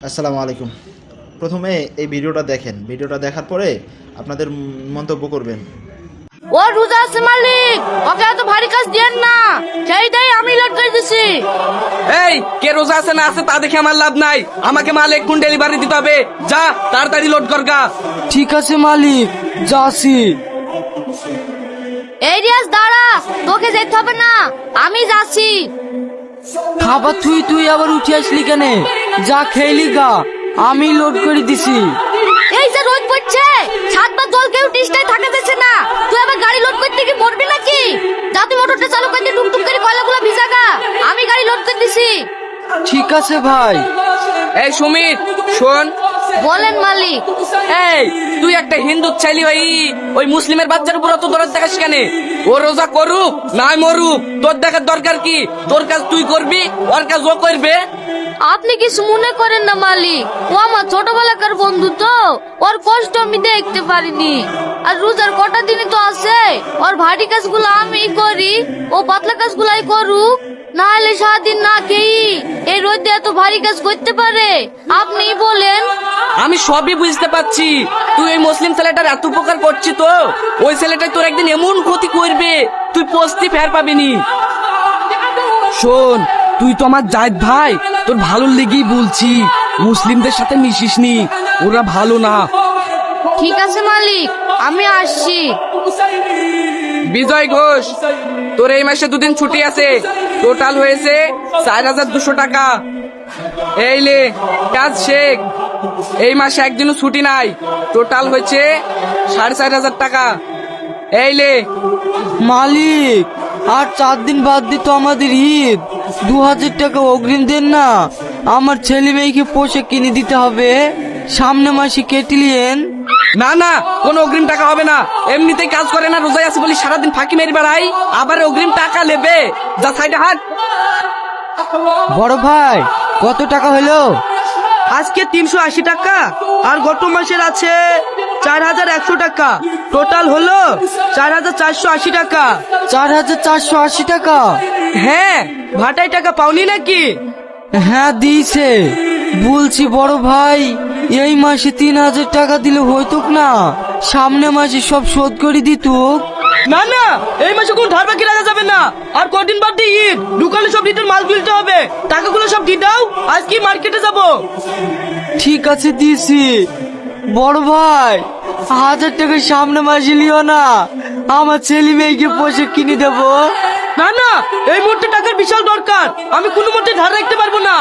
আসসালামু আলাইকুম। প্রথমে এই ভিডিওটা দেখেন, ভিডিওটা দেখার পরে আপনাদের মন্তব্য করবেন। ও রোজা আছে মালিক, ওকে এত ভারী কাজ দেন না, সেইটাই আমি লোড করে দিছি। এই কে রোজা আছে না আছে তা দেখে আমার লাভ নাই, আমাকে মাল এক্ষুন ডেলিভারি দিতে হবে। যা তাড়াতাড়ি লোড কর গা। ঠিক আছে মালিক, যাচ্ছি। এই রিয়াজ দাঁড়া, তোকে যেতে হবে না, আমি যাচ্ছি। খাবার তুই আবার উঠে আসলি কেন? যা খেলি গা, আমি লোড করে দিছি। এই যে রোদ পড়ছে, 7 বার জল কেউ টিস্টায় থাকা যাচ্ছে না, তুই আবার গাড়ি লোড করতে কি মরবি নাকি? যা তুই মোটরটা চালু করে দিয়ে টুকটুক করে কয়লাগুলো ভিজাগা, আমি গাড়ি লোড করে দিছি। ঠিক আছে ভাই। এই সুমিত শোন। বলেন মালিক। এই তুই একটা হিন্দু চাইলি ভাই, ওই মুসলিমের বাচ্চার উপর অত দরদ দেখাস কেন? ও রোজা করুক নাই মরুক, তোর দেখার দরকার কি? তোর কাজ তুই করবি, ওর কাজ ও করবে। আপনি কিছু মনে করেন না মালিক, ও আমার ছোটবেলাকার বন্ধু, তো ওর কষ্ট আমি দেখতে পারিনি। আর রোজার কটা দিনই তো আছে, ওর ভারী কাজগুলো আমি করি, ও পাতলা কাজগুলাই করুক। না হলে সারাদিন না খেয়ে এই রোদে এত ভারী কাজ করতে পারে? আপনি বলেন। আমি সবই বুঝতে পারছি, তুই ওই মুসলিম ছেলেটার এত উপকার করছিস, তো ওই ছেলেটাই তোর একদিন এমন ক্ষতি করবে তুই পস্তি ফের পাবিনি। শোন, তুই তো আমার জায়েদ ভাই, তোর ভালো লেগেই বলছি, মুসলিমদের সাথে মিশিস নি, ওরা ভালো না। ঠিক আছে মালিক, আমি আসছি। বিজয় ঘোষ, তোর এই মাসে 2 দিন ছুটি আছে, টোটাল হয়েছে 4200 টাকা। এই লে কাজ শেখ, এই মাসে একদিনও ছুটি নাই, টোটাল হয়েছে 4500 টাকা। এই লে। মালিক, আর 4 দিন বাদ দিত আমাদের ঈদ, 2000 টাকা অগ্রিম দেন না, আমার ছেলে মেয়েকে পোশাক কিনে দিতে হবে, সামনে মাসে কেটলিয়েন। না না, কোনো অগ্রিম টাকা হবে না, এমনিতেই কাজ করে না, রোজায় আছে বলি সারাদিন ফাঁকি মেরে বেড়াই, আবার অগ্রিম টাকা নেবে? যা সাইডে হাট। বড় ভাই, কত টাকা হলো? আজকে 380 টাকা, আর গত মাসের আছে 4100 টাকা, টোটাল হলো 4480 টাকা। 4480 টাকা? হ্যাঁ, ভাটাই টাকা পাওনি নাকি? হ্যাঁ দিয়েছে। বলছি বড় ভাই, এই মাসে 3000 টাকা দিলে হইতো না, সামনে মাসে সব শোধ করে দিত। না না, এই মাসে কোন ধার বাকি রাখা যাবে না, আর কদিন বাদ দিয়ে ঈদ, দোকানে সব রিটার্ন মাল তুলতে হবে, টাকাগুলো সব দিয়ে দাও, আজ কি মার্কেটে যাব। ঠিক আছে দিছি। বড় ভাই, 1000 টাকা সামনে মাসে লিও না, আমার ছেলে মেয়েকে পোশাক কিনে দেবো। না না, এই মুহূর্তে টাকার বিশাল দরকার, আমি কোনো মতে ধার রাখতে পারবো না,